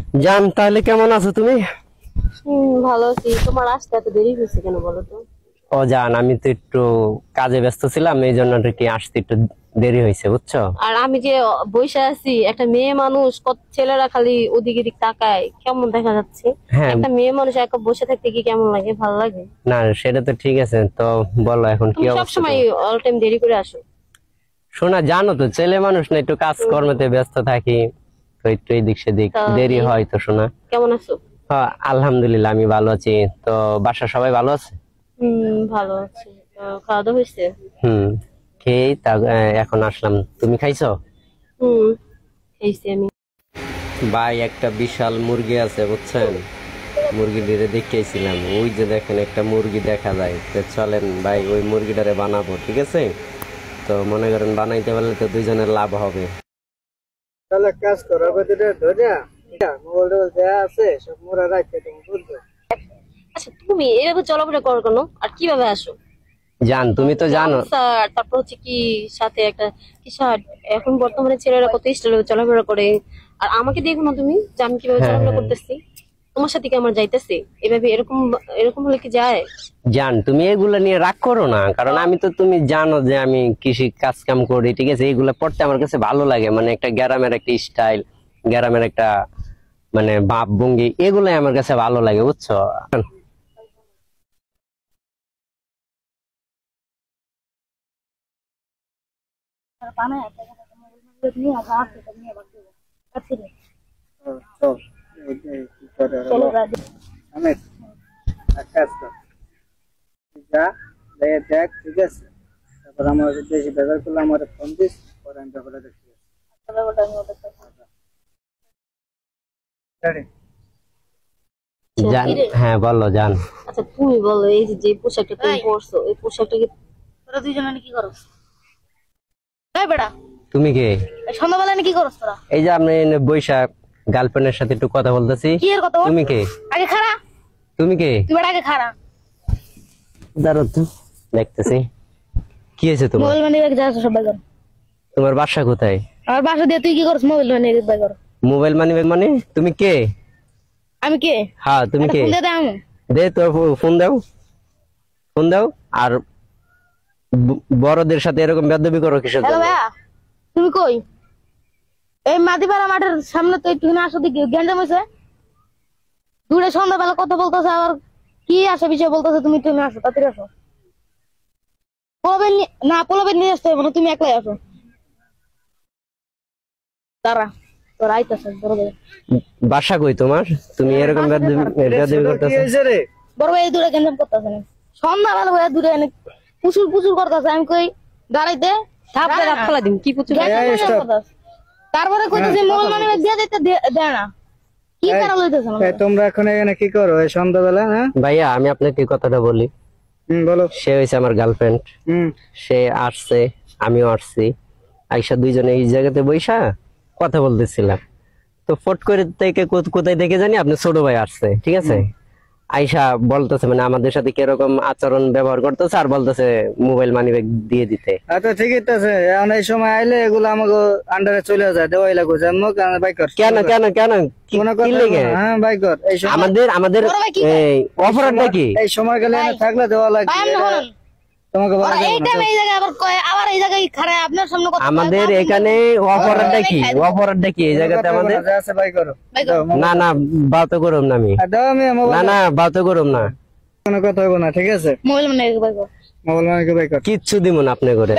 জান তাহলে কেমন আছো তুমি? ভালো আছি। তোমার আসতে এত দেরি হয়েছে কেন বলো তো? ও জান, আমি তো একটু কাজে ব্যস্ত ছিলাম, এই জন্য আর কি আসতে একটু দেরি হয়েছে, বুঝছো? আর আমি যে বসে আছি, একটা মেয়ে মানুষ, কত ছেলেরা খালি ওদিক এদিক তাকায়, কেমন দেখা যাচ্ছে? হ্যাঁ, একটা মেয়ে মানুষ একা বসে থাকতে কি কেমন লাগে? ভালো লাগে না সেটা তো ঠিক আছে, তো বলো এখন কি তুমি অবস্থা সবসময় তোমার? অল টাইম দেরি করে আসো। শোনা, জানো তো ছেলে মানুষ না, একটু কাজ কর্মতে ব্যস্ত থাকি, তো একটু এদিক সেদিক দেরি হয় তো শোনা। কেমন আছো? হ্যাঁ আলহামদুলিল্লাহ, আমি ভালো আছি। তো বাসার সবাই ভালো আছে? ভালো আছি। খাওয়া দাওয়া হয়েছে? খেয়ে এখন আসলাম। তুমি খাইছো? খেয়েছি আমি। ভাই একটা বিশাল মুরগি আছে বুঝছেন, মুরগি ধীরে দেখেছিলাম, ওই যে দেখেন একটা মুরগি দেখা যায়, তো চলেন ভাই ওই মুরগিটারে বানাবো, ঠিক আছে? তো মনে করেন বানাইতে পারলে তো দুইজনের লাভ হবে। তাহলে কাজ করো, মোবাইল দেয়া আছে সব মোড়া রাখতে তুমি বুঝবে। আচ্ছা, তুমি এভাবে চলাফেরা করো কেন আর কিভাবে আসো? জান তুমি তো জানো। স্যার, তারপর হচ্ছে কি সাথে একটা কি শার্ট, এখন বর্তমানে ছেলেরা কত স্টাইলে চলাফেরা করে, আর আমাকে দেখো না তুমি যে আমি কিভাবে চলাফেরা করতেছি, তোমার সাথে কি আমার যাইতেছে? এভাবে এরকম এরকম হলে কি যায়? জান তুমি এগুলা নিয়ে রাগ করো না, কারণ আমি তো, তুমি জানো যে আমি কৃষি কাজ কাম করি, ঠিক আছে? এগুলা পড়তে আমার কাছে ভালো লাগে, মানে একটা গ্রামের একটা স্টাইল, গ্রামের একটা মানে ভাব ভঙ্গি, এগুলাই আমার কাছে ভালো লাগে, বুঝছো? দেখ ঠিক আছে, তারপর আমার বেশি ব্যবহার করলে আমার ফোন দিস, পরে আমি ব্যাপারটা দেখছি। জান হ্যাঁ বলো জান। আচ্ছা তুমি বলো, এই যে পোশাকটা তুমি পরছো, এই পোশাকটা কি তোরা দুইজনে কি করছ? এই বেটা, তুমি কে? সন্ধ্যাবেলা কি করছ তোরা? এই যে আমি বৈশাখ গার্লফ্রেন্ডের সাথে একটু কথা বলতেছি। কি এর কথা? তুমি কে? আগে খাড়া। তুমি কে? তুই বেটা আগে খাড়া। দাঁড়াও তো, দেখতেছি। কি হয়েছে তোমার? মোবাইল মানে এক যাস সব বাইর। তোমার বাসা কোথায়? আমার বাসা দিয়ে তুই কি করছ? মোবাইল মানে এক বাইর। মোবাইল মানি মানে? তুমি কে? আমি কে? হ্যাঁ তুমি কে? ফোন দে দাও। দে তোর ফোন দাও, ফোন দাও। আর বড়দের সাথে এরকম বেয়াদবি করো কিসের হ্যালো জন্য? ভাইয়া, তুমি কই? এই মাদিপাড়া মাঠের সামনে তো একটু না আসো, দেখি গ্যান্ডাম হয়েছে। দূরে সন্ধ্যাবেলা কথা বলতেছে, আবার কি আসে বিষয় বলতেছে, তুমি একটু আসো, তাড়াতাড়ি আসো। পোলাবেন নিয়ে আসতে হবে না, তুমি একলাই আসো। তারা তোর আইতাছে বাসা কই তোমার? তুমি এরকম বেয়াদবি করতেছো? বড় ভাই দূরে গ্যান্ডাম করতেছে না, সন্ধ্যাবেলা ভাইয়া দূরে অনেক পুচুর পুচুর করতেছে। আমি কই দাঁড়াইতে কি পুচুর, তারপরে কইতেছে মোবাইল মানে দিয়ে দিতে দেয় না। কি করা লইতেছ? তোমরা এখন এখানে কি করো এই সন্ধ্যাবেলা? হ্যাঁ ভাইয়া আমি আপনাকে কথাটা বলি। বলো। সে হয়েছে আমার গার্লফ্রেন্ড, সে আসছে, আমিও আসছি, আইসা দুইজনে এই জায়গাতে বইসা কথা বলতেছিলাম। তো ফট করে থেকে কোথায় দেখে জানি আপনার ছোট ভাই আসছে, ঠিক আছে? আইসা বলতেছে মানে আমাদের সাথে কিরকম আচরণ ব্যবহার করতেছে, আর বলতেছে মোবাইল মানি ব্যাগ দিয়ে দিতে। আচ্ছা ঠিক আছে, এখন এই সময় আইলে এগুলো আমাকে আন্ডারে চলে যায়, দেওয়াই লাগবে। বাইকর কেন কেন কেন কি লেগে? হ্যাঁ বাইকর, এই সময় আমাদের অপরাধটা কি? এই সময় গেলে থাকলে দেওয়া লাগবে তোমাকে। আমাদের এখানে অপরাধটা কি? অপরাধটা কি এই জায়গাতে আমাদের? না না বাত করুম না আমি, না না বাত করুম না, কোনো কথা হইব না, ঠিক আছে? মোবাইল মানে বাইকর কিচ্ছু দিব না আপনি করে।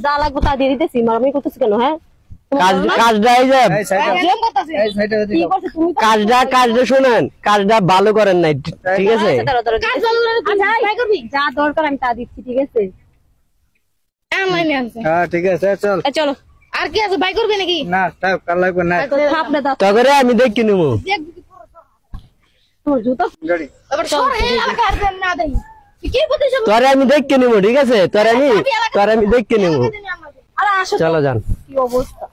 যা লাগবে তা দিয়ে দিতেছি, মারামারি করতেছি কেন? হ্যাঁ কাজটা শোনেন, কাজটা ভালো করেন নাই, ঠিক আছে? যা দরকার আমি তা দিচ্ছি, ঠিক আছে? ঠিক আছে চল চলো। আর কি আছে, বাই করবে নাকি? না কাল লাগবে না, তবে আমি দেখি নেবো তোরে, আমি দেখে নেবো, ঠিক আছে? তোরে আমি দেখে নেবো। চলো যান। কি অবস্থা?